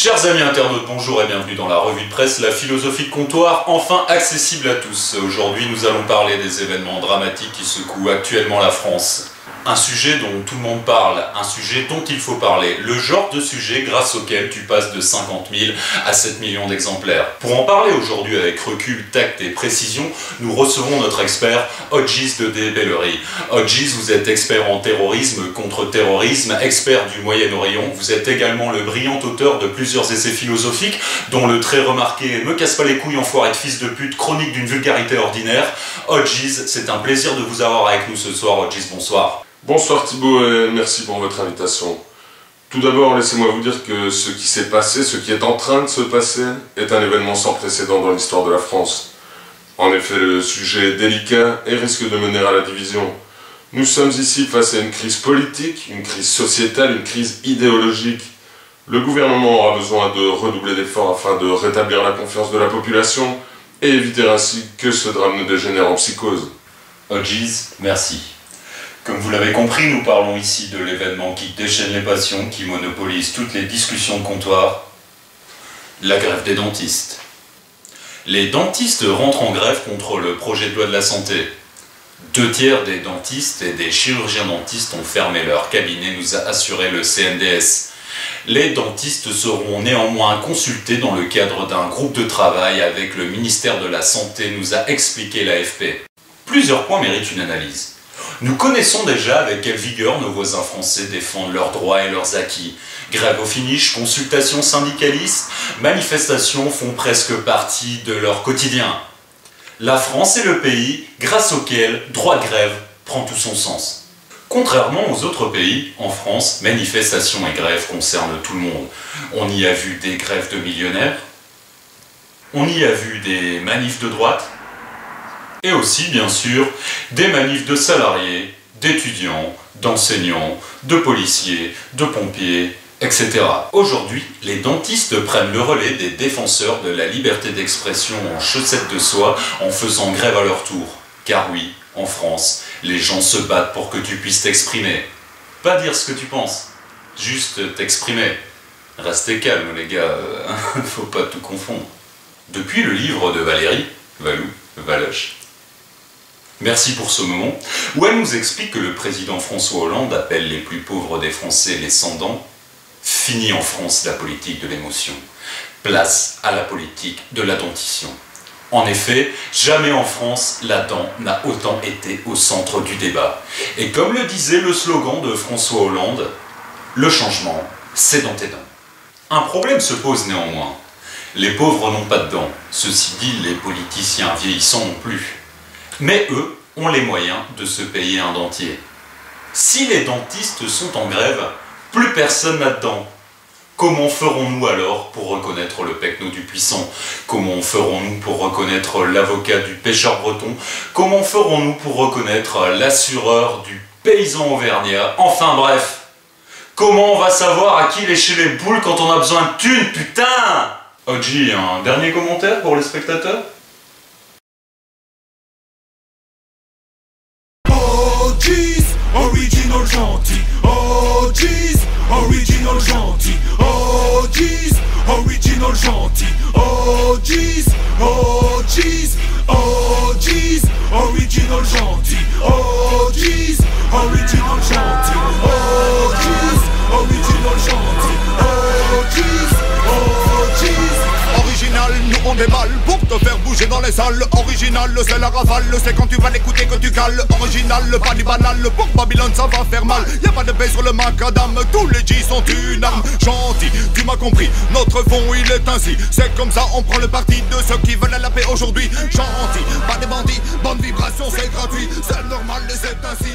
Chers amis internautes, bonjour et bienvenue dans la revue de presse La philosophie de comptoir, enfin accessible à tous. Aujourd'hui, nous allons parler des événements dramatiques qui secouent actuellement la France. Un sujet dont tout le monde parle, un sujet dont il faut parler, le genre de sujet grâce auquel tu passes de 50 000 à 7 millions d'exemplaires. Pour en parler aujourd'hui avec recul, tact et précision, nous recevons notre expert Hodges de D. Bellery. Hodges, vous êtes expert en terrorisme contre terrorisme, expert du Moyen-Orient, vous êtes également le brillant auteur de plusieurs essais philosophiques, dont le très remarqué « Me casse pas les couilles, enfoiré de fils de pute, chronique d'une vulgarité ordinaire ». Hodges, c'est un plaisir de vous avoir avec nous ce soir. Hodges, bonsoir. Bonsoir Thibaut et merci pour votre invitation. Tout d'abord, laissez-moi vous dire que ce qui s'est passé, ce qui est en train de se passer, est un événement sans précédent dans l'histoire de la France. En effet, le sujet est délicat et risque de mener à la division. Nous sommes ici face à une crise politique, une crise sociétale, une crise idéologique. Le gouvernement aura besoin de redoubler d'efforts afin de rétablir la confiance de la population et éviter ainsi que ce drame ne dégénère en psychose. Hodges, merci. Comme vous l'avez compris, nous parlons ici de l'événement qui déchaîne les passions, qui monopolise toutes les discussions de comptoir, la grève des dentistes. Les dentistes rentrent en grève contre le projet de loi de la santé. 2 tiers des dentistes et des chirurgiens dentistes ont fermé leur cabinet, nous a assuré le CNDS. Les dentistes seront néanmoins consultés dans le cadre d'un groupe de travail avec le ministère de la Santé, nous a expliqué l'AFP. Plusieurs points méritent une analyse. Nous connaissons déjà avec quelle vigueur nos voisins français défendent leurs droits et leurs acquis. Grève au finish, consultations syndicalistes, manifestations font presque partie de leur quotidien. La France est le pays grâce auquel droit de grève prend tout son sens. Contrairement aux autres pays, en France, manifestations et grèves concernent tout le monde. On y a vu des grèves de millionnaires, on y a vu des manifs de droite, et aussi, bien sûr, des manifs de salariés, d'étudiants, d'enseignants, de policiers, de pompiers, etc. Aujourd'hui, les dentistes prennent le relais des défenseurs de la liberté d'expression en chaussettes de soie en faisant grève à leur tour. Car oui, en France, les gens se battent pour que tu puisses t'exprimer. Pas dire ce que tu penses, juste t'exprimer. Restez calme les gars, faut pas tout confondre. Depuis le livre de Valérie, Valou, Valoche, merci pour ce moment, où elle nous explique que le président François Hollande appelle les plus pauvres des Français les sans-dents. Fini en France la politique de l'émotion. Place à la politique de la dentition. En effet, jamais en France, la dent n'a autant été au centre du débat. Et comme le disait le slogan de François Hollande, le changement, c'est dans tes dents. Un problème se pose néanmoins. Les pauvres n'ont pas de dents. Ceci dit, les politiciens vieillissants non plus. Mais eux ont les moyens de se payer un dentier. Si les dentistes sont en grève, plus personne n'a de dents. Comment ferons-nous alors pour reconnaître le pecno du puissant? Comment ferons-nous pour reconnaître l'avocat du pêcheur breton? Comment ferons-nous pour reconnaître l'assureur du paysan auvergnat? Enfin bref, comment on va savoir à qui lécher les boules quand on a besoin de thunes, putain? Hodges, un dernier commentaire pour les spectateurs? Original gentil, Hodges, original gentil, Hodges, original gentil, Hodges, Hodges, Hodges, original gentil, Hodges, original gentil, Hodges, original gentil, Hodges, Hodges. Original, nous on déballe pour te faire bouger dans les salles. Original, c'est la rafale, c'est quand tu vas l'écouter que tu cales. Original, pas du banal, pour Babylone ça va faire mal. Y'a pas de paix sur le macadam, tous les G sont une arme. Gentil, tu m'as compris, notre fond il est ainsi. C'est comme ça, on prend le parti de ceux qui veulent la paix aujourd'hui. Gentil, pas des bandits, bonne vibration c'est gratuit. C'est normal et c'est ainsi.